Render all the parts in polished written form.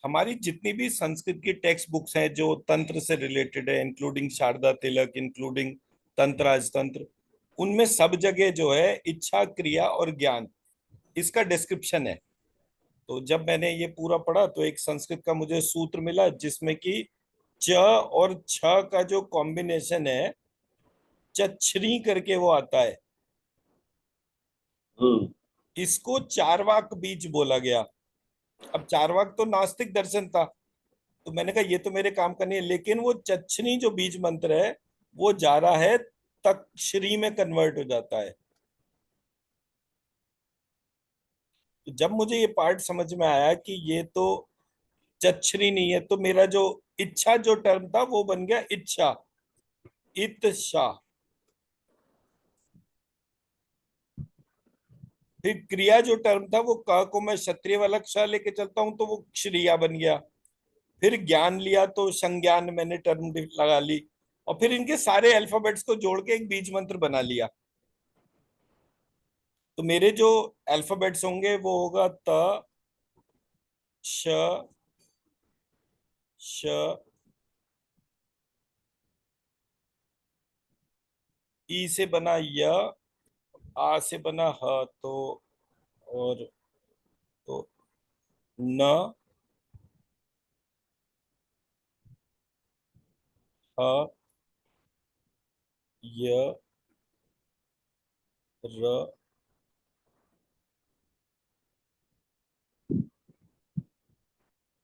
हमारी जितनी भी संस्कृत की टेक्स्ट बुक्स हैं जो तंत्र से रिलेटेड है, इंक्लूडिंग शारदा तिलक, इंक्लूडिंग तंत्र राजतंत्र, उनमें सब जगह जो है इच्छा, क्रिया और ज्ञान, इसका डिस्क्रिप्शन है। तो जब मैंने ये पूरा पढ़ा तो एक संस्कृत का मुझे सूत्र मिला जिसमें कि च और छ का जो कॉम्बिनेशन है, चछरी करके वो आता है, हम्म। इसको चारवाक बीज बोला गया। अब चारवाक तो नास्तिक दर्शन था, तो मैंने कहा ये तो मेरे काम का नहीं है, लेकिन वो चछनी जो बीज मंत्र है वो जा रहा है तक्षरी में कन्वर्ट हो जाता है। तो जब मुझे ये पार्ट समझ में आया कि ये तो चछरी नहीं है, तो मेरा जो इच्छा जो टर्म था वो बन गया इच्छा, इत्शा। फिर क्रिया जो टर्म था वो क को मैं क्षत्रिय वाला क्ष लेके चलता हूं तो वो क्षरिया बन गया। फिर ज्ञान लिया तो संज्ञान मैंने टर्म लगा ली, और फिर इनके सारे अल्फाबेट्स को जोड़ के एक बीज मंत्र बना लिया। तो मेरे जो अल्फाबेट्स होंगे वो होगा त, श, श, ई से बना य, आ से बना ह, तो और तो न, ह, य, र।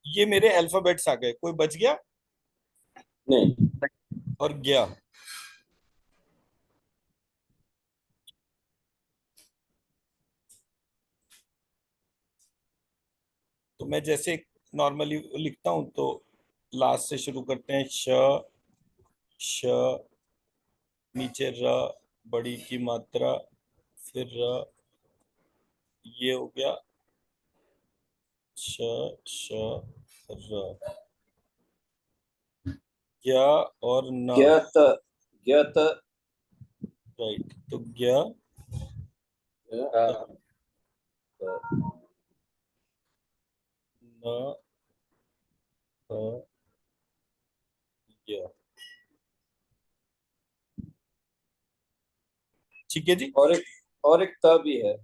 ये मेरे अल्फाबेट्स आ गए, कोई बच गया? नहीं। और गया। तो मैं जैसे नॉर्मली लिखता हूं तो लास्ट से शुरू करते हैं, श, श, नीचे र, बड़ी की मात्रा, फिर र, ये हो गया श, श, र, ज्ञ और न। ज्ञत। ज्ञत। राइट, तो ज्ञ, न, ह, ज्ञ। ठीक है जी। और एक त भी है।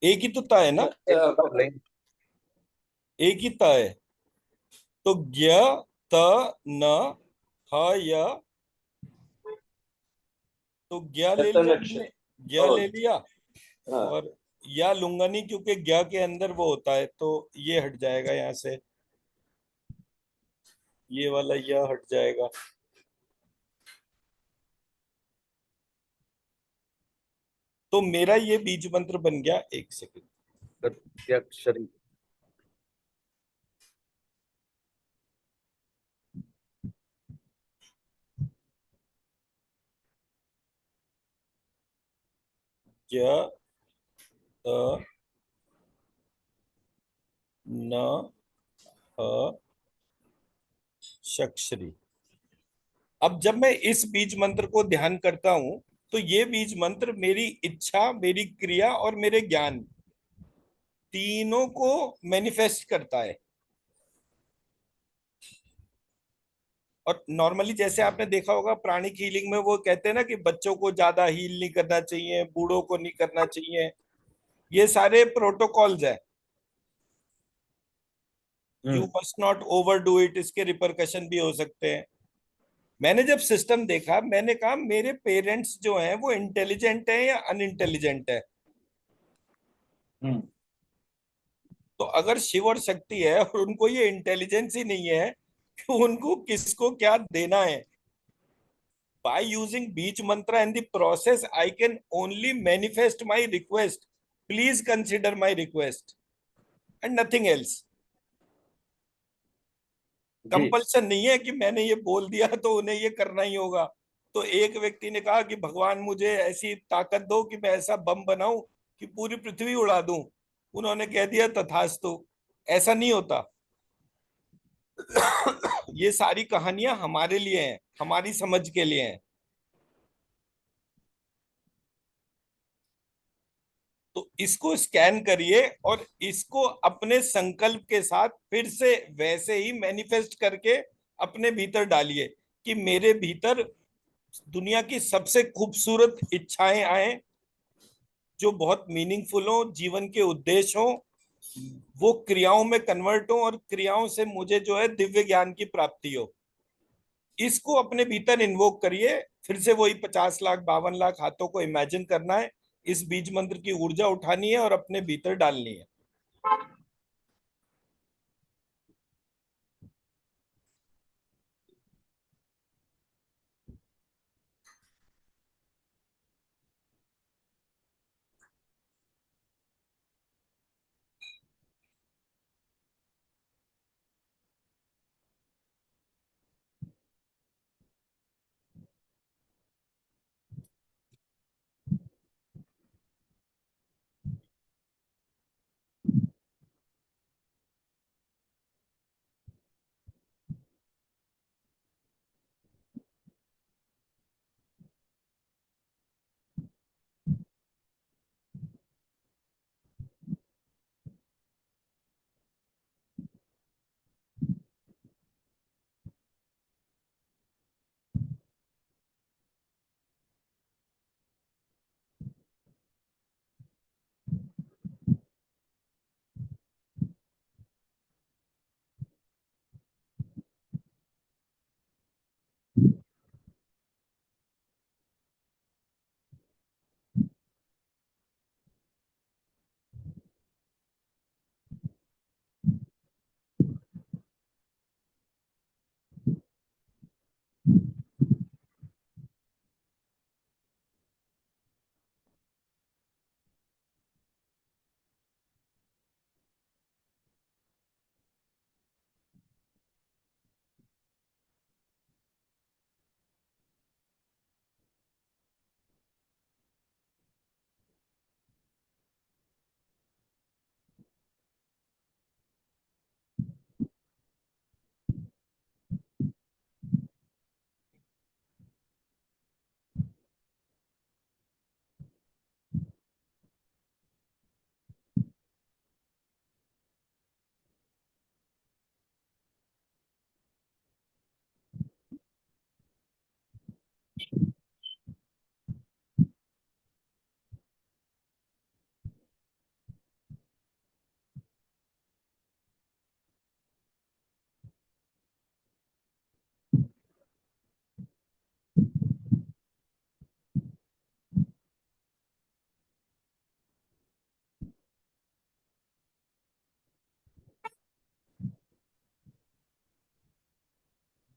एक ही तो ता है ना, एक ही ता है। तो ज्ञ, त, न, ह, य। तो ज्ञ ले लिया यतनक्ष। मैंने, ज्ञ ले लिया। हाँ। और या लूंगा नहीं क्योंकि ज्ञ के अंदर वो होता है, तो ये हट जाएगा यहाँ से, ये वाला यह हट जाएगा। तो मेरा ये बीज मंत्र बन गया, एक सेकंड, प्रत्यक्षरी। ज्ञ, त, न, ह, शक्षरी। अब जब मैं इस बीज मंत्र को ध्यान करता हूं तो ये बीज मंत्र मेरी इच्छा, मेरी क्रिया और मेरे ज्ञान तीनों को मैनिफेस्ट करता है। और नॉर्मली जैसे आपने देखा होगा प्राणिक हीलिंग में वो कहते हैं ना कि बच्चों को ज्यादा हील नहीं करना चाहिए, बूढ़ों को नहीं करना चाहिए, ये सारे प्रोटोकॉल्स है। You must not over do it, इसके रिपरकशन भी हो सकते हैं। मैंने जब सिस्टम देखा मैंने कहा मेरे पेरेंट्स जो हैं वो इंटेलिजेंट है या अनइंटेलिजेंट है। तो अगर शिव और शक्ति है और उनको ये इंटेलिजेंस ही नहीं है कि उनको किसको क्या देना है, by using beach mantra and the process I can only manifest my request, please consider my request and nothing else। Compulsion नहीं है कि मैंने ये बोल दिया तो उन्हें ये करना ही होगा। तो एक व्यक्ति ने कहा कि भगवान मुझे ऐसी ताकत दो कि मैं ऐसा बम बनाऊं कि पूरी पृथ्वी उड़ा दूं। उन्होंने कह दिया तथास्तु। ऐसा नहीं होता। ये सारी कहानियां हमारे लिए हैं, हमारी समझ के लिए हैं। तो इसको स्कैन करिए और इसको अपने संकल्प के साथ फिर से वैसे ही मैनिफेस्ट करके अपने भीतर डालिए कि मेरे भीतर दुनिया की सबसे खूबसूरत इच्छाएं आए, जो बहुत मीनिंगफुल हो, जीवन के उद्देश्य हो, वो क्रियाओं में कन्वर्ट हो और क्रियाओं से मुझे जो है दिव्य ज्ञान की प्राप्ति हो। इसको अपने भीतर इन्वोक करिए। फिर से वही 50 लाख 52 लाख हाथों को इमेजिन करना है, इस बीज मंत्र की ऊर्जा उठानी है और अपने भीतर डालनी है।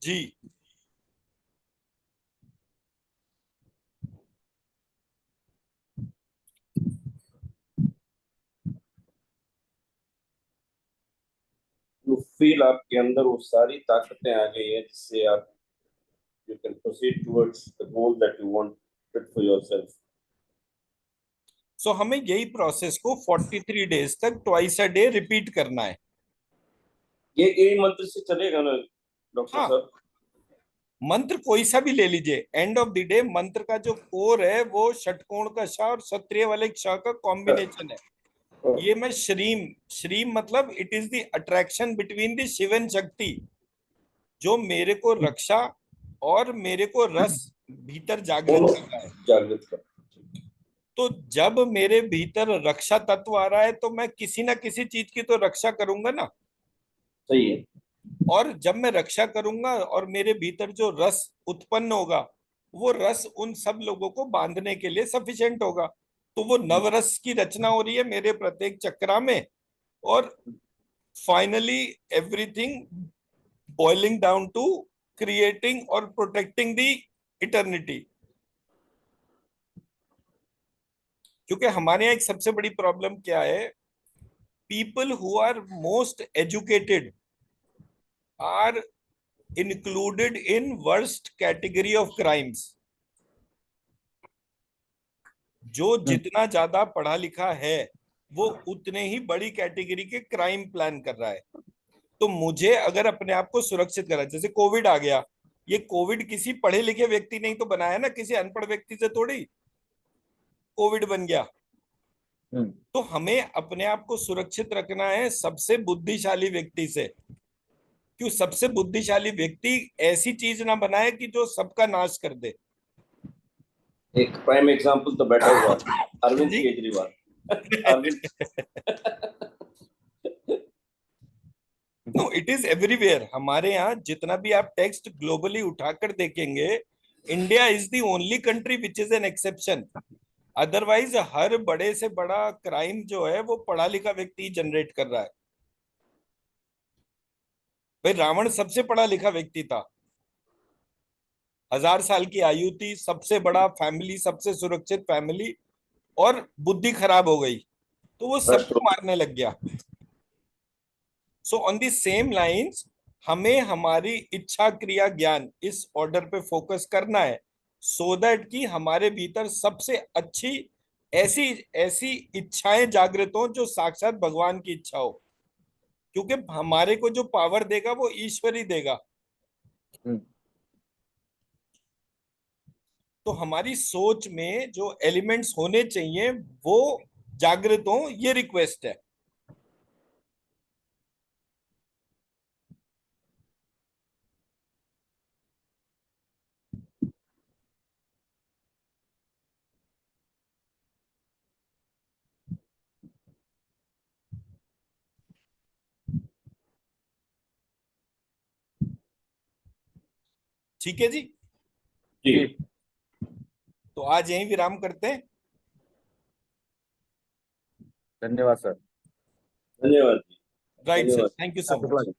जी। यू फील आपके अंदर वो सारी ताकतें आ गई है जिससे आप you can proceed towards the goal that you wanted for yourself. सो हमें यही प्रोसेस को 43 डेज तक ट्वाइस अ डे रिपीट करना है। ये यही मंत्र से चलेगा ना डॉक्टर हाँ, साहब? मंत्र कोई सा भी ले लीजिए, एंड ऑफ द डे मंत्र का जो कोर है वो षटकोण का श और क्षत्रिय वाले क्ष का कॉम्बिनेशन है। ये मैं श्रीम, श्रीम मतलब it is the attraction between the Shiva and Shakti, जो मेरे को रक्षा और मेरे को रस भीतर जागृत दोनों कर रहा है। जागृत कर। तो जब मेरे भीतर रक्षा तत्व आ रहा है तो मैं किसी ना किसी चीज की तो रक्षा करूंगा ना। सही है। और जब मैं रक्षा करूंगा और मेरे भीतर जो रस उत्पन्न होगा, वो रस उन सब लोगों को बांधने के लिए सफिशिएंट होगा। तो वो नवरस की रचना हो रही है मेरे प्रत्येक चक्रा में, और finally everything boiling down to creating और प्रोटेक्टिंग द इटर्निटी। क्योंकि हमारे यहाँ एक सबसे बड़ी प्रॉब्लम क्या है, people who are most educated are included in worst category of crimes। जो जितना ज्यादा पढ़ा लिखा है वो उतने ही बड़ी कैटेगरी के क्राइम प्लान कर रहा है। तो मुझे अगर अपने आप को सुरक्षित करा, जैसे कोविड आ गया, ये कोविड किसी पढ़े लिखे व्यक्ति ने ही तो बनाया ना, किसी अनपढ़ व्यक्ति से थोड़ी कोविड बन गया। तो हमें अपने आप को सुरक्षित रखना है सबसे बुद्धिशाली व्यक्ति से। क्यों? सबसे बुद्धिशाली व्यक्ति ऐसी चीज ना बनाए कि जो सबका नाश कर दे। एक प्राइम एग्जांपल तो बैठा हुआ है, Arvind ji. Kejriwal. Arvind no, it is everywhere. हमारे यहाँ जितना भी आप टेक्स्ट ग्लोबली उठाकर देखेंगे, India is the only country which is an exception. Otherwise हर बड़े से बड़ा क्राइम जो है वो पढ़ा लिखा व्यक्ति जनरेट कर रहा है। भाई, रावण सबसे पढ़ा लिखा व्यक्ति था, 1000 साल की आयु थी, सबसे बड़ा फैमिली, सबसे सुरक्षित फैमिली, और बुद्धि खराब हो गई तो वो सबको मारने लग गया। So on the same lines हमें हमारी इच्छा क्रिया ज्ञान इस ऑर्डर पे फोकस करना है, सो दैट कि हमारे भीतर सबसे अच्छी ऐसी ऐसी इच्छाएं जागृत हो जो साक्षात भगवान की इच्छा हो। क्योंकि हमारे को जो पावर देगा वो ईश्वर ही देगा। तो हमारी सोच में जो एलिमेंट्स होने चाहिए वो जागृत हो, ये रिक्वेस्ट है। ठीक है जी। जी, तो आज यहीं विराम करते हैं। धन्यवाद सर। धन्यवाद जी, राइट सर, धन्यवाद। Thank you so much.